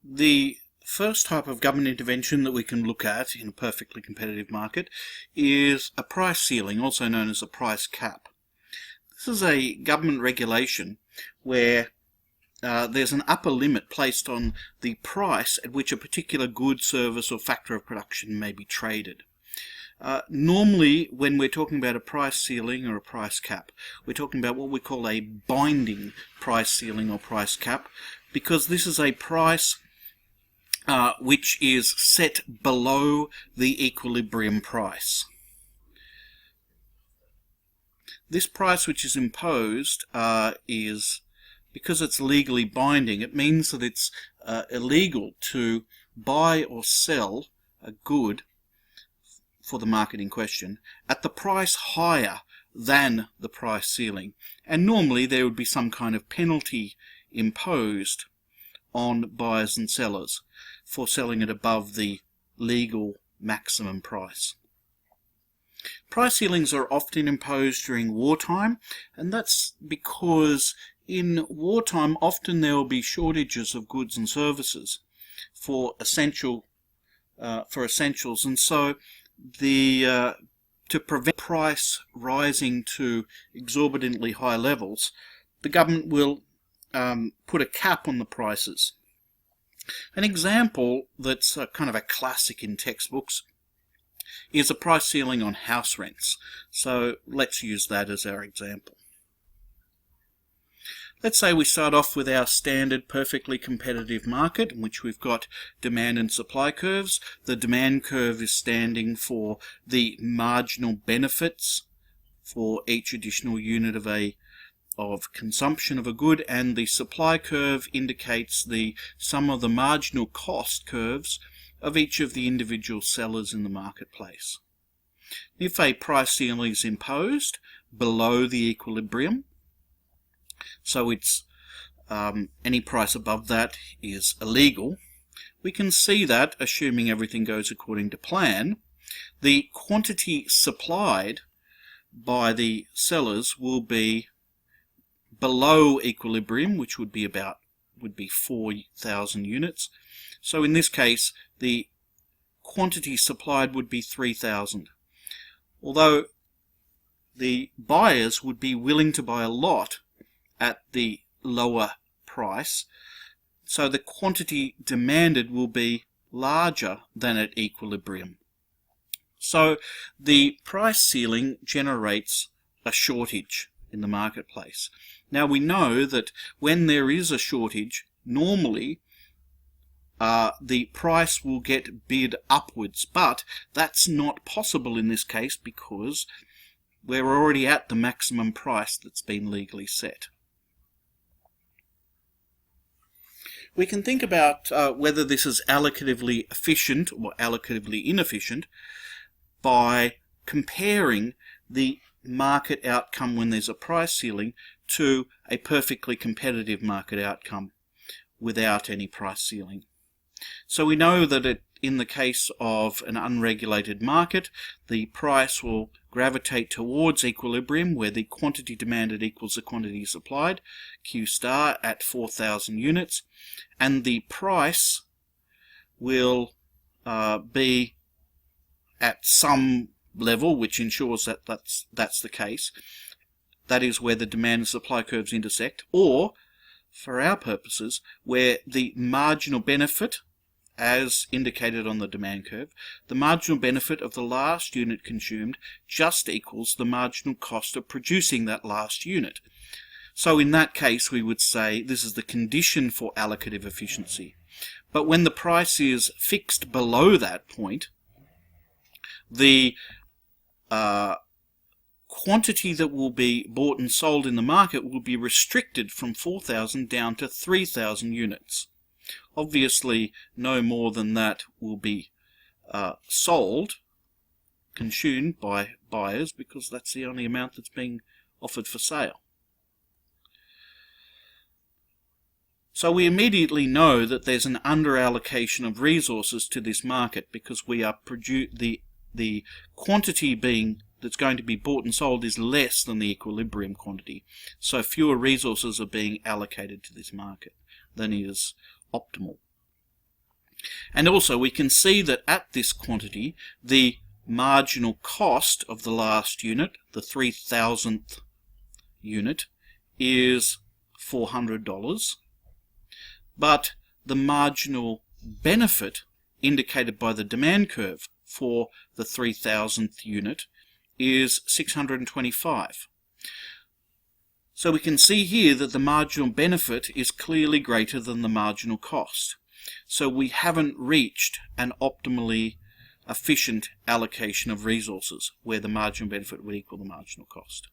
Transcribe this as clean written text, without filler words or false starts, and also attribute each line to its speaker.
Speaker 1: The first type of government intervention that we can look at in a perfectly competitive market is a price ceiling, also known as a price cap. This is a government regulation where there's an upper limit placed on the price at which a particular good, service or factor of production may be traded. Normally, when we're talking about a price ceiling or a price cap, we're talking about what we call a binding price ceiling or price cap, because this is a price which is set below the equilibrium price. This price which is imposed is, because it's legally binding, it means that it's illegal to buy or sell a good for the market in question at the price higher than the price ceiling. And normally there would be some kind of penalty imposed on buyers and sellers for selling it above the legal maximum price. Price ceilings are often imposed during wartime, and that's because in wartime often there will be shortages of goods and services for essentials, and so to prevent price rising to exorbitantly high levels, the government will put a cap on the prices. An example that's kind of a classic in textbooks is a price ceiling on house rents. So let's use that as our example. Let's say we start off with our standard perfectly competitive market in which we've got demand and supply curves. The demand curve is standing for the marginal benefits for each additional unit of consumption of a good, and the supply curve indicates the sum of the marginal cost curves of each of the individual sellers in the marketplace. If a price ceiling is imposed below the equilibrium, so it's any price above that is illegal, we can see that, assuming everything goes according to plan, the quantity supplied by the sellers will be below equilibrium, which would be 4,000 units. So in this case, the quantity supplied would be 3,000. Although the buyers would be willing to buy a lot at the lower price, so the quantity demanded will be larger than at equilibrium. So the price ceiling generates a shortage in the marketplace. Now we know that when there is a shortage, normally the price will get bid upwards, but that's not possible in this case because we're already at the maximum price that's been legally set. We can think about whether this is allocatively efficient or allocatively inefficient by comparing the market outcome when there's a price ceiling to a perfectly competitive market outcome without any price ceiling. So we know that in the case of an unregulated market, the price will gravitate towards equilibrium, where the quantity demanded equals the quantity supplied, Q star at 4,000 units, and the price will be at some level which ensures that that's the case. That is where the demand and supply curves intersect, or, for our purposes, where the marginal benefit, as indicated on the demand curve, the marginal benefit of the last unit consumed just equals the marginal cost of producing that last unit. So in that case we would say this is the condition for allocative efficiency. But when the price is fixed below that point, the quantity that will be bought and sold in the market will be restricted from 4,000 down to 3,000 units. Obviously, no more than that will be consumed by buyers, because that's the only amount that's being offered for sale. So we immediately know that there's an under-allocation of resources to this market, because we are the quantity that's going to be bought and sold is less than the equilibrium quantity. So fewer resources are being allocated to this market than is optimal. And also we can see that at this quantity, the marginal cost of the last unit, the 3,000th unit, is $400, but the marginal benefit indicated by the demand curve for the 3,000th unit is $625. So we can see here that the marginal benefit is clearly greater than the marginal cost. So we haven't reached an optimally efficient allocation of resources where the marginal benefit would equal the marginal cost.